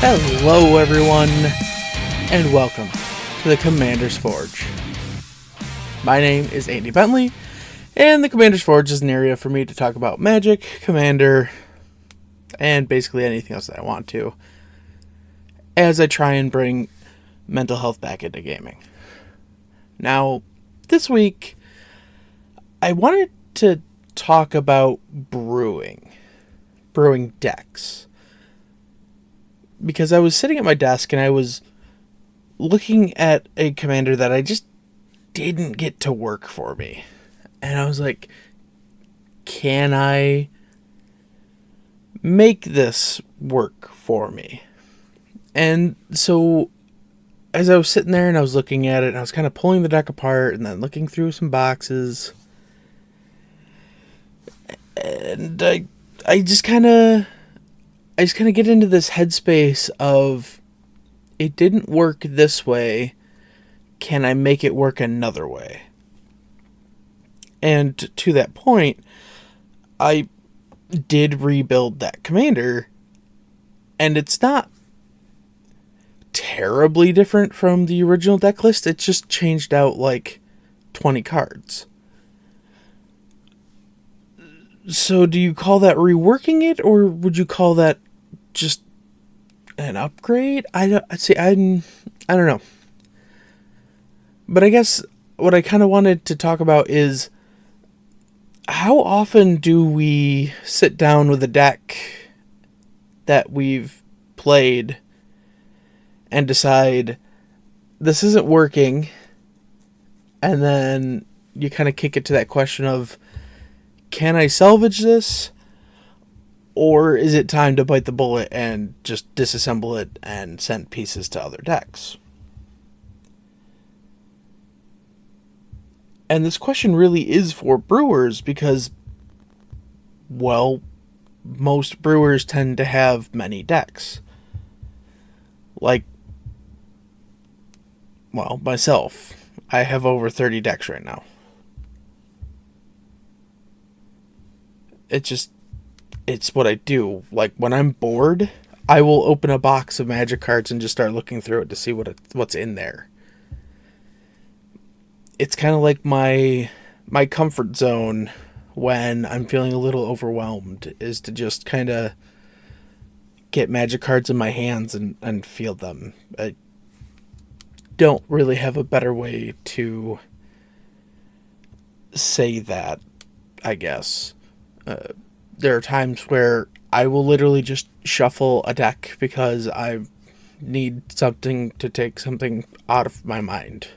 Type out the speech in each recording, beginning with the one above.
Hello everyone, and welcome to the Commander's Forge. My name is Andy Bentley, and the Commander's Forge is an area for me to talk about Magic, Commander, and basically anything else that I want to, as I try and bring mental health back into gaming. Now, this week, I wanted to talk about brewing decks. Because I was sitting at my desk and I was looking at a commander that I just didn't get to work for me. And I was like, can I make this work for me? And so as I was sitting there and I was looking at it and I was kind of pulling the deck apart and then looking through some boxes. And I just kind of get into this headspace of, it didn't work this way, can I make it work another way? And to that point, I did rebuild that commander, and it's not terribly different from the original deck list, it just changed out like 20 cards. So do you call that reworking it, or would you call that just an upgrade? I don't know. But I guess what I kind of wanted to talk about is, how often do we sit down with a deck that we've played and decide this isn't working, and then you kind of kick it to that question of, can I salvage this? Or is it time to bite the bullet and just disassemble it and send pieces to other decks? And this question really is for brewers because, well, most brewers tend to have many decks. Like, well, myself, I have over 30 decks right now. It's what I do. Like, when I'm bored, I will open a box of Magic cards and just start looking through it to see what's in there. It's kind of like my comfort zone when I'm feeling a little overwhelmed, is to just kind of get Magic cards in my hands and feel them. I don't really have a better way to say that, I guess. There are times where I will literally just shuffle a deck because I need something to take something out of my mind.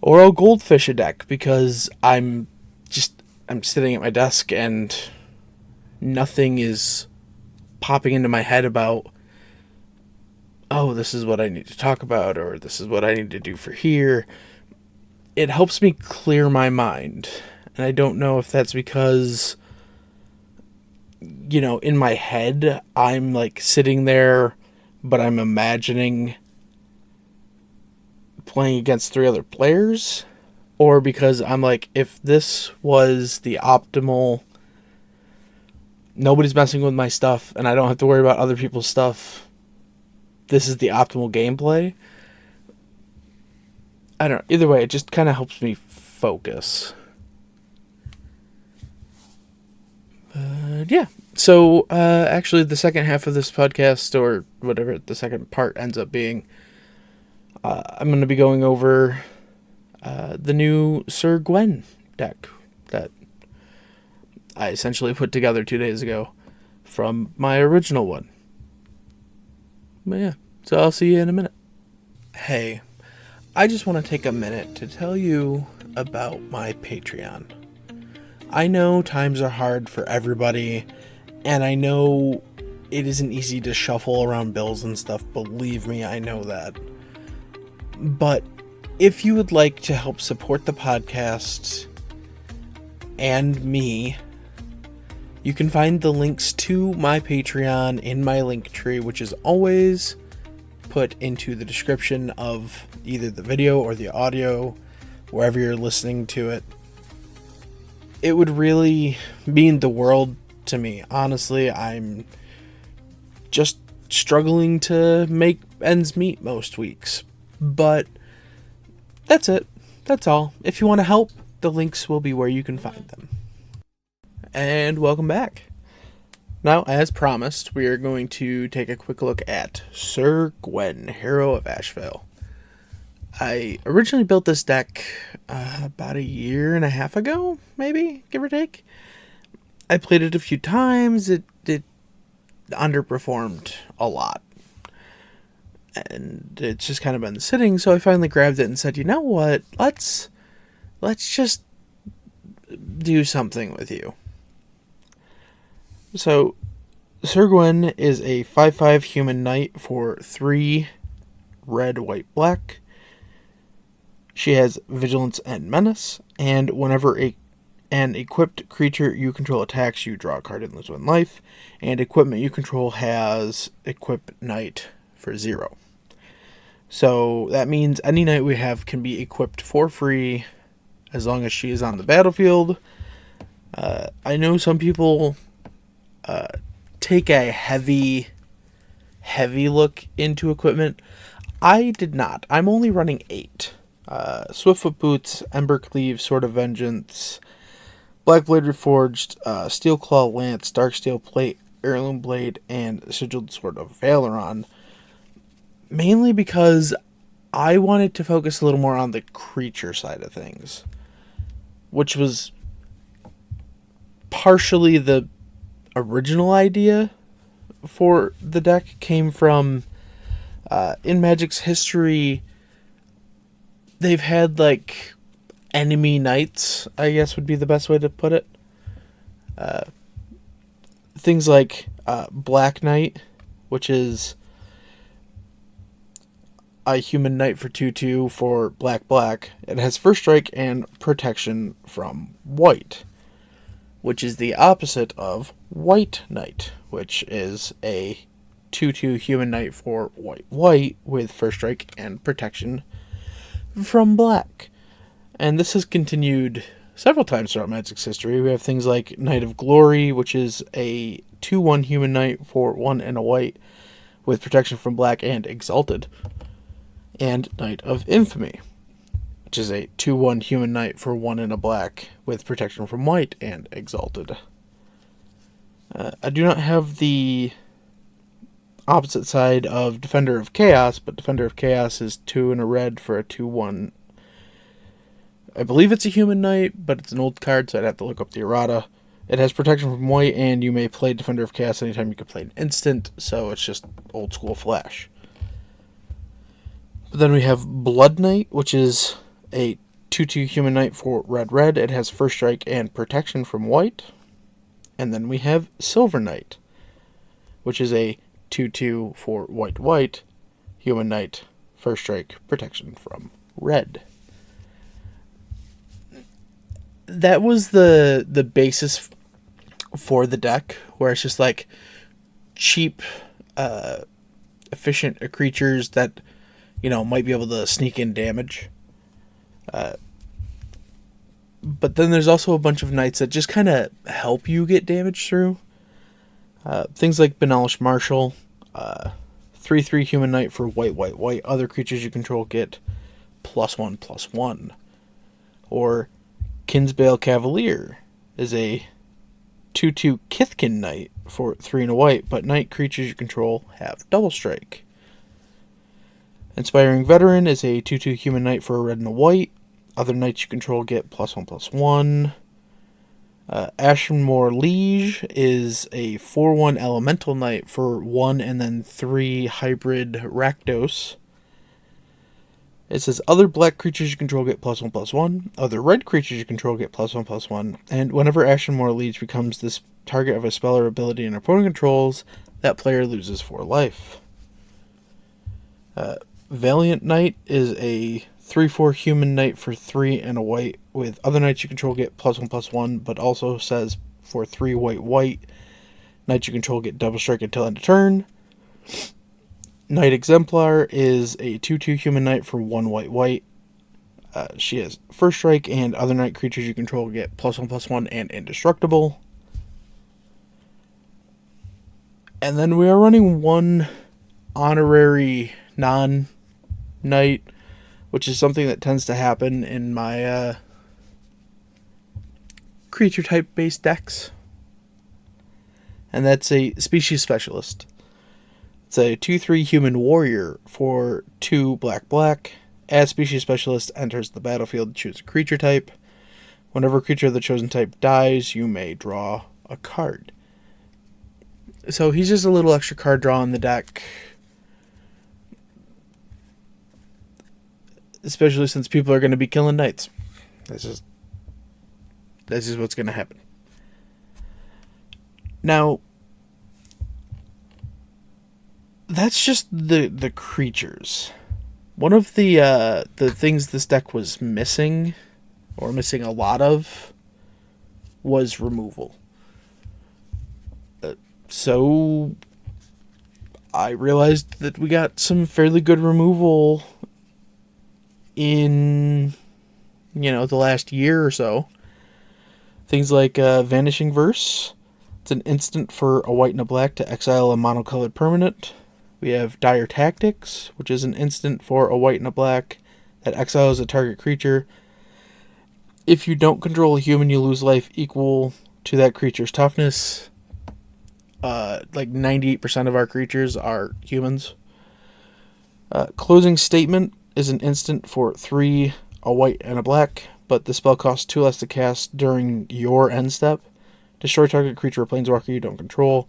Or I'll goldfish a deck because I'm sitting at my desk and nothing is popping into my head about, oh, this is what I need to talk about, or this is what I need to do for here. It helps me clear my mind. And I don't know if that's because, you know, in my head, I'm like sitting there, but I'm imagining playing against 3 other players, or because I'm like, if this was the optimal, nobody's messing with my stuff and I don't have to worry about other people's stuff, this is the optimal gameplay. I don't know. Either way, it just kind of helps me focus. Yeah. So, actually, the second half of this podcast, or whatever the second part ends up being, I'm going to be going over the new Sir Gwen deck that I essentially put together 2 days ago from my original one. But yeah, so I'll see you in a minute. Hey, I just want to take a minute to tell you about my Patreon. I know times are hard for everybody, and I know it isn't easy to shuffle around bills and stuff, believe me, I know that. But if you would like to help support the podcast and me, you can find the links to my Patreon in my link tree, which is always put into the description of either the video or the audio, wherever you're listening to it. It would really mean the world to me. Honestly, I'm just struggling to make ends meet most weeks. But that's it. That's all. If you want to help, the links will be where you can find them. And welcome back. Now, as promised, we are going to take a quick look at Sir Gwen, Hero of Asheville. I originally built this deck about a year and a half ago, maybe, give or take. I played it a few times. It underperformed a lot. And it's just kind of been sitting, so I finally grabbed it and said, you know what, let's just do something with you. So, Sir Gwen is a 5/5 human knight for 3 red, white, black. She has Vigilance and Menace, and whenever an equipped creature you control attacks, you draw a card and lose 1 life, and equipment you control has Equip Knight for 0. So that means any knight we have can be equipped for free as long as she is on the battlefield. I know some people take a heavy look into equipment. I did not. I'm only running 8. Swiftfoot Boots, Ember Cleave, Sword of Vengeance, Black Blade Reforged, Steel Claw Lance, Dark Steel Plate, Heirloom Blade, and Sigiled Sword of Valoron. Mainly because I wanted to focus a little more on the creature side of things, which was partially the original idea for the deck. Came from in Magic's history, they've had like enemy knights, I guess would be the best way to put it. Things like Black Knight, which is a human knight for 2/2 for black. It has first strike and protection from white, which is the opposite of White Knight, which is a 2/2 human knight for white with first strike and protection from black. And this has continued several times throughout Magic's history. We have things like Knight of Glory, which is a 2/1 human knight for 1 and a white with protection from black and exalted. And Knight of Infamy, which is a 2/1 human knight for 1 and a black with protection from white and exalted. I do not have the opposite side of Defender of Chaos, but Defender of Chaos is 2 and a red for a 2/1. I believe it's a human knight, but it's an old card, so I'd have to look up the errata. It has protection from white, and you may play Defender of Chaos anytime you can play an instant, so it's just old school flash. But then we have Blood Knight, which is a 2/2 human knight for red. It has first strike and protection from white. And then we have Silver Knight, which is a 2/2 for white human knight, first strike, protection from red. That was the basis for the deck, where it's just like cheap, efficient creatures that, might be able to sneak in damage. But then there's also a bunch of knights that just kind of help you get damage through. Things like Benalish Marshal, 3/3 human knight for white. Other creatures you control get +1/+1. Or Kinsbale Cavalier is a 2/2 Kithkin knight for 3 and a white, but knight creatures you control have double strike. Inspiring Veteran is a 2/2 human knight for a red and a white. Other knights you control get +1/+1. Ashenmoor Liege is a 4/1 elemental knight for 1 and then 3 hybrid Rakdos. It says other black creatures you control get +1/+1. Other red creatures you control get +1/+1. And whenever Ashenmoor Liege becomes this target of a spell or ability an opponent controls, that player loses 4 life. Valiant Knight is a 3/4 human knight for 3 and a white, with other knights you control get +1/+1, but also says for 3 white, knights you control get double strike until end of turn. Knight Exemplar is a 2/2 human knight for 1 white. She has first strike, and other knight creatures you control get +1/+1 and indestructible. And then we are running one Honorary NonNight, which is something that tends to happen in my creature type based decks. And that's a species specialist. It's a 2/3 human warrior for 2 black. As species specialist enters the battlefield, choose a creature type. Whenever a creature of the chosen type dies, you may draw a card. So he's just a little extra card draw in the deck. Especially since people are going to be killing knights. This is what's going to happen. Now, that's just the creatures. One of the things this deck was missing, or missing a lot of, was removal. So I realized that we got some fairly good removal in, the last year or so. Things like Vanishing Verse. It's an instant for a white and a black to exile a monocolored permanent. We have Dire Tactics, which is an instant for a white and a black that exiles a target creature. If you don't control a human, you lose life equal to that creature's toughness. Like 98% of our creatures are humans. Closing Statement is an instant for 3, a white and a black, but the spell costs 2 less to cast during your end step. Destroy target creature or planeswalker you don't control.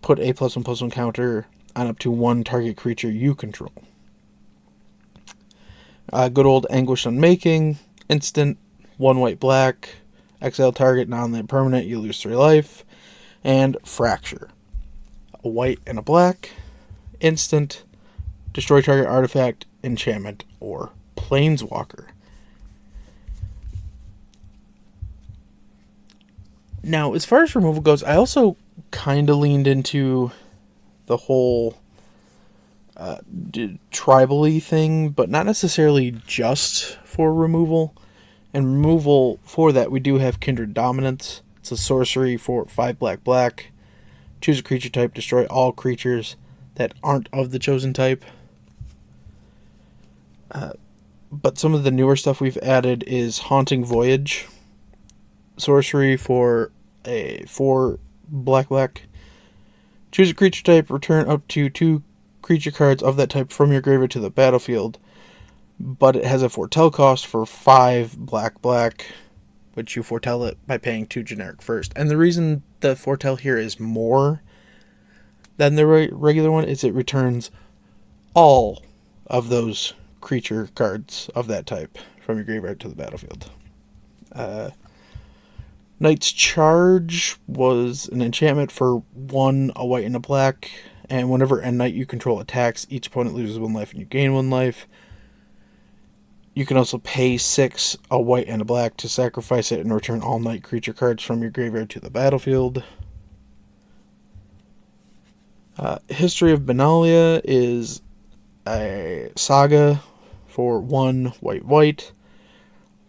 Put a +1/+1 counter on up to 1 target creature you control. Good old Anguish Unmaking, instant, 1 white black, exile target non-land permanent, you lose 3 life. And Fracture, a white and a black, instant, destroy target artifact, enchantment, or planeswalker. Now, as far as removal goes, I also kind of leaned into the whole tribal-y thing, but not necessarily just for removal. And removal for that, we do have Kindred Dominance. It's a sorcery for 5 black. Choose a creature type, destroy all creatures that aren't of the chosen type. But some of the newer stuff we've added is Haunting Voyage. Sorcery for a 4 black. Choose a creature type, return up to 2 creature cards of that type from your graveyard to the battlefield. But it has a foretell cost for 5 black, which you foretell it by paying 2 generic first. And the reason the foretell here is more than the regular one is it returns all of those creature cards of that type from your graveyard to the battlefield. Knight's Charge was an enchantment for 1, a white and a black, and whenever a knight you control attacks, each opponent loses 1 life and you gain 1 life. You can also pay 6, a white and a black, to sacrifice it and return all knight creature cards from your graveyard to the battlefield. History of Benalia is a saga for 1 white.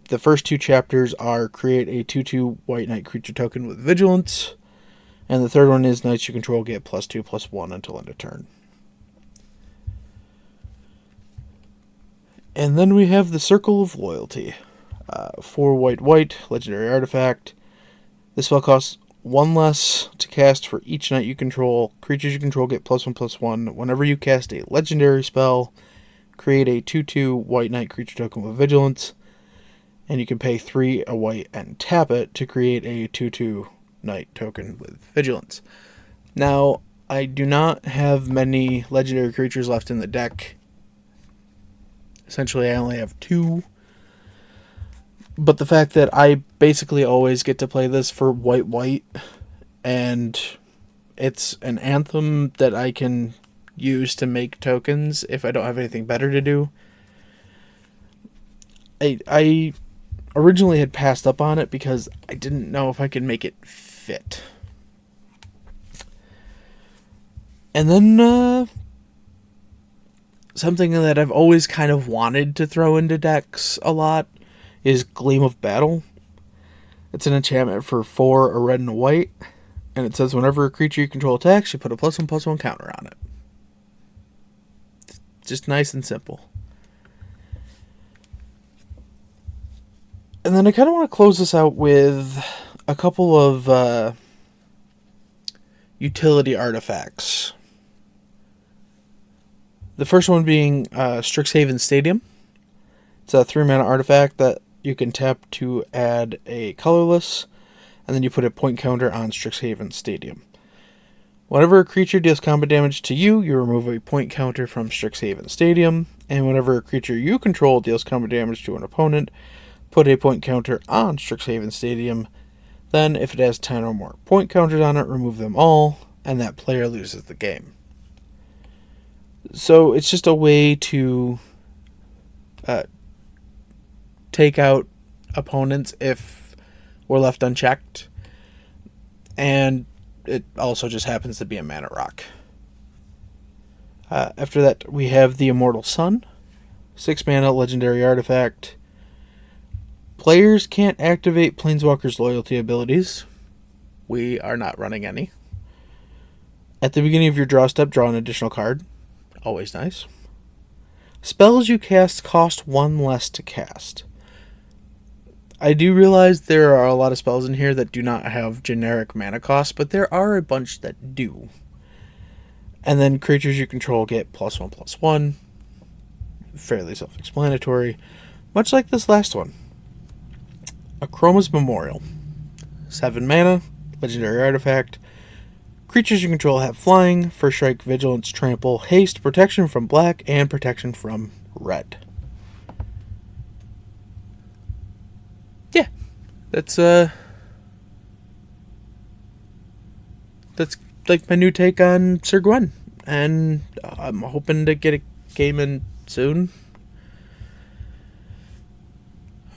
The first 2 chapters are create a 2/2 white knight creature token with vigilance. And the third one is knights you control get +2/+1 until end of turn. And then we have the Circle of Loyalty. 4 white, legendary artifact. This spell costs 1 less to cast for each knight you control. Creatures you control get +1/+1. Whenever you cast a legendary spell, create a 2/2 white knight creature token with vigilance. And you can pay 3, a white, and tap it to create a 2/2 knight token with vigilance. Now, I do not have many legendary creatures left in the deck. Essentially, I only have 2. But the fact that I basically always get to play this for white, and it's an anthem that I can use to make tokens if I don't have anything better to do. I originally had passed up on it because I didn't know if I could make it fit. And then something that I've always kind of wanted to throw into decks a lot is Gleam of Battle. It's an enchantment for 4, a red and a white, and it says whenever a creature you control attacks, you put a +1/+1 counter on it. Just nice and simple. And then I kind of want to close this out with a couple of utility artifacts. The first one being Strixhaven Stadium. It's a 3-mana artifact that you can tap to add a colorless, and then you put a point counter on Strixhaven Stadium. Whenever a creature deals combat damage to you, you remove a point counter from Strixhaven Stadium, and whenever a creature you control deals combat damage to an opponent, put a point counter on Strixhaven Stadium. Then, if it has 10 or more point counters on it, remove them all, and that player loses the game. So, it's just a way to take out opponents if we're left unchecked. And it also just happens to be a mana rock. After that, we have the Immortal Sun. 6-mana legendary artifact. Players can't activate Planeswalker's loyalty abilities. We are not running any. At the beginning of your draw step, draw an additional card. Always nice. Spells you cast cost 1 less to cast. I do realize there are a lot of spells in here that do not have generic mana costs, but there are a bunch that do. And then creatures you control get +1/+1. Fairly self-explanatory. Much like this last one. Akroma's Memorial. 7 mana, legendary artifact. Creatures you control have flying, first strike, vigilance, trample, haste, protection from black, and protection from red. Yeah, that's like my new take on Sir Gwen, and I'm hoping to get a game in soon.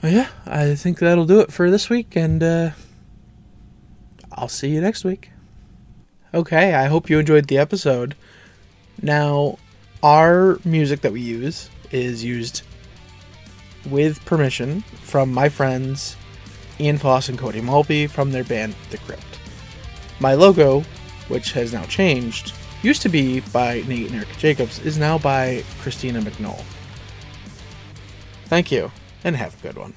Well, yeah, I think that'll do it for this week, and I'll see you next week. Okay, I hope you enjoyed the episode. Now, our music that we use is used with permission from my friends Ian Foss and Cody Malpe from their band The Crypt. My logo, which has now changed, used to be by Nate and Erica Jacobs, is now by Christina McNoll. Thank you, and have a good one.